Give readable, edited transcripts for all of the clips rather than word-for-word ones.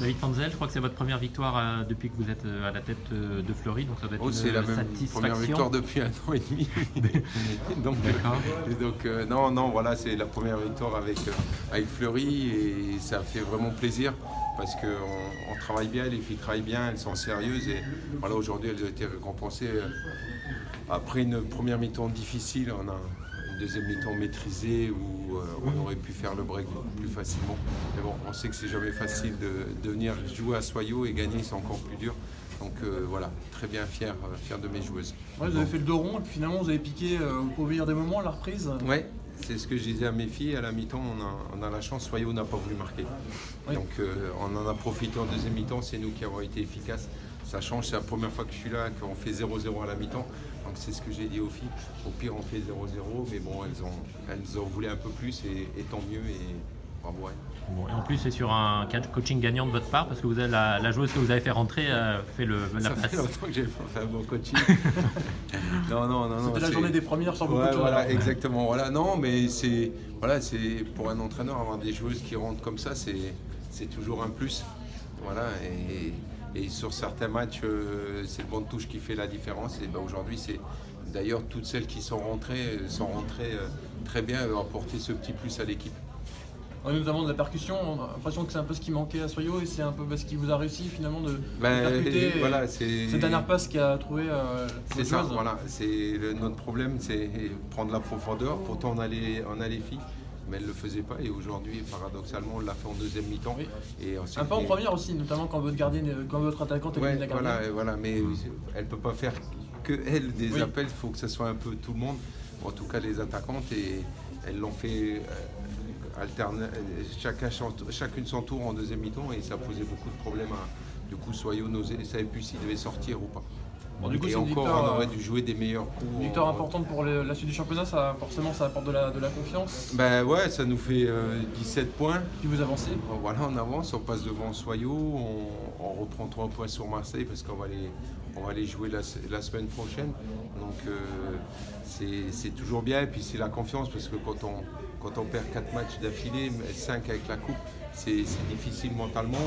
David Panzel, je crois que c'est votre première victoire depuis que vous êtes à la tête de Fleury, donc ça doit être une c'est la même première victoire depuis 1 an et demi. Non, voilà, c'est la première victoire avec Fleury et ça fait vraiment plaisir parce qu'on travaille bien, les filles travaillent bien, elles sont sérieuses et voilà, aujourd'hui elles ont été récompensées. Après une première mi-temps difficile, on a une deuxième mi-temps maîtrisée où on aurait pu faire le break beaucoup plus facilement. Mais bon, on sait que c'est jamais facile de venir jouer à Soyaux et gagner, c'est encore plus dur. Donc voilà, très bien fier de mes joueuses. Ouais, vous avez fait le dos rond et puis finalement vous avez piqué au meilleur des moments la reprise. Ouais, c'est ce que je disais à mes filles. À la mi-temps, on a la chance, Soyaux n'a pas voulu marquer. Oui. Donc on en a profité en deuxième mi-temps, c'est nous qui avons été efficaces. Ça change, c'est la première fois que je suis là, qu'on fait 0-0 à la mi-temps. Donc c'est ce que j'ai dit aux filles. Au pire, on fait 0-0, mais bon, elles en voulaient un peu plus et tant mieux. Et bravo. Ouais. Bon, et en plus, c'est sur un coaching gagnant de votre part, parce que vous avez la joueuse que vous avez fait rentrer fait la place. Ça fait longtemps que j'ai fait un bon coaching. non. C'était la journée des premières sans beaucoup de choses. Voilà, exactement. Voilà, non, mais c'est pour un entraîneur, avoir des joueuses qui rentrent comme ça, c'est toujours un plus. Voilà, et sur certains matchs, c'est le banc de touche qui fait la différence. Et ben aujourd'hui, c'est d'ailleurs toutes celles qui sont rentrées très bien et ont apporté ce petit plus à l'équipe. Notamment de la percussion, on a l'impression que c'est un peu ce qui manquait à Soyaux et c'est un peu ce qui vous a réussi finalement de percuter. Voilà, cette dernière passe qui a trouvé. C'est ça, voilà. Notre problème, c'est prendre la profondeur. Pourtant, on a les filles, mais elles ne le faisaient pas. Et aujourd'hui, paradoxalement, on l'a fait en deuxième mi-temps. Oui. Et ensuite, un peu en première aussi, notamment quand votre attaquante est la gardienne. Voilà, mais elle ne peut pas faire que elle des appels. Il faut que ce soit un peu tout le monde. En tout cas, les attaquantes, et elles l'ont fait. Chacune son tour en deuxième mi-temps et ça posait beaucoup de problèmes. Du coup, Soyaux ne savait plus s'il devait sortir ou pas. Bon, du coup, et encore, on aurait dû jouer des meilleurs coups. Une victoire importante pour la suite du championnat, forcément ça apporte de la confiance. Ben ouais, ça nous fait 17 points. Puis vous avancez. Voilà, on avance, on passe devant Soyaux, on reprend 3 points sur Marseille parce qu'on va les jouer la semaine prochaine. Donc c'est toujours bien et puis c'est la confiance parce que quand on perd 4 matchs d'affilée, 5 avec la coupe, c'est difficile mentalement.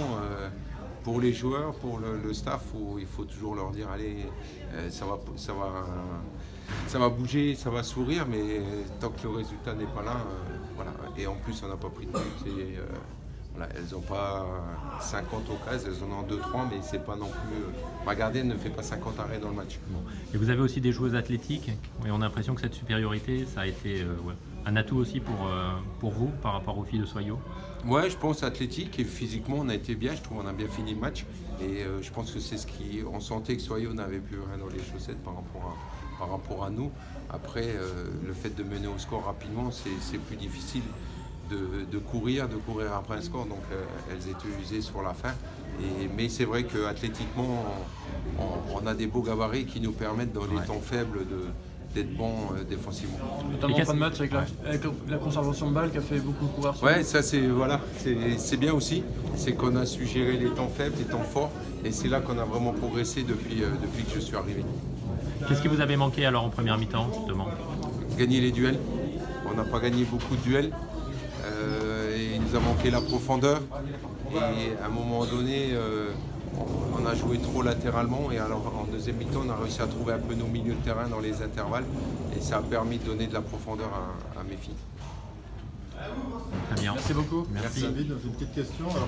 Pour les joueurs, pour le staff, il faut toujours leur dire allez, ça va bouger, ça va sourire, mais tant que le résultat n'est pas là, voilà. Et en plus, on n'a pas pris de but. Voilà, elles n'ont pas 50 occasions, elles en ont 2-3, mais c'est pas non plus. Ma gardienne ne fait pas 50 arrêts dans le match. Bon. Et vous avez aussi des joueuses athlétiques, et on a l'impression que cette supériorité, ça a été un atout aussi pour vous par rapport aux filles de Soyaux. Ouais, je pense athlétique et physiquement on a été bien, je trouve on a bien fini le match et je pense que c'est on sentait que Soyaux n'avait plus rien dans les chaussettes par rapport à nous. Après, le fait de mener au score rapidement, c'est plus difficile de courir après un score, donc elles étaient usées sur la fin. Mais c'est vrai qu'athlétiquement, on a des beaux gabarits qui nous permettent dans les temps faibles d'être bon défensivement. Notamment en fin de match avec la conservation de balles qui a fait beaucoup courir. Ouais, ça c'est bien aussi, c'est qu'on a su gérer les temps faibles, les temps forts, et c'est là qu'on a vraiment progressé depuis que je suis arrivé. Qu'est-ce qui vous avait manqué alors en première mi-temps justement? Gagner les duels, on n'a pas gagné beaucoup de duels, et il nous a manqué la profondeur, et à un moment donné, on a joué trop latéralement et alors en deuxième mi-temps on a réussi à trouver un peu nos milieux de terrain dans les intervalles et ça a permis de donner de la profondeur à mes filles. Très bien. Merci beaucoup. Merci. David, j'ai une petite question. Alors,